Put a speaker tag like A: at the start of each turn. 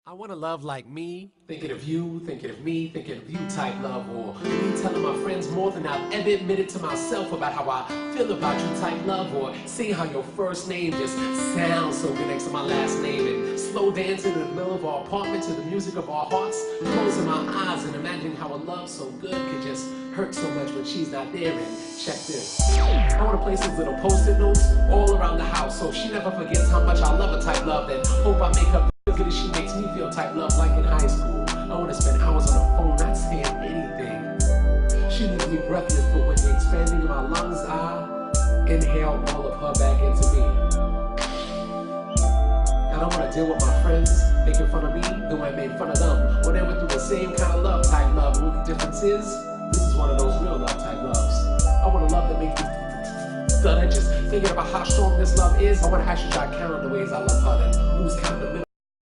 A: I want to love like me, thinking of you, thinking of me, thinking of you type love, or me telling my friends more than I've ever admitted to myself about how I feel about you type love, or seeing how your first name just sounds so good next to my last name, and slow dancing in the middle of our apartment to the music of our hearts, closing my eyes and imagining how a love so good could just hurt so much when she's not there. And check this, I want to place these little post-it notes all around the house so she never forgets how much I love her type love, then hope I make her good as she makes me feel type love like in high school. I want to spend hours on the phone not saying anything. She leaves me breathless, but with the expanding in my lungs, I inhale all of her back into me. I don't want to deal with my friends making fun of me the way I made fun of them when they went through the same kind of love type love. The only difference is, this is one of those real love type loves. I want a love that makes me stutter just thinking about how strong this love is. I want to actually try counting the ways I love her, then lose count the minute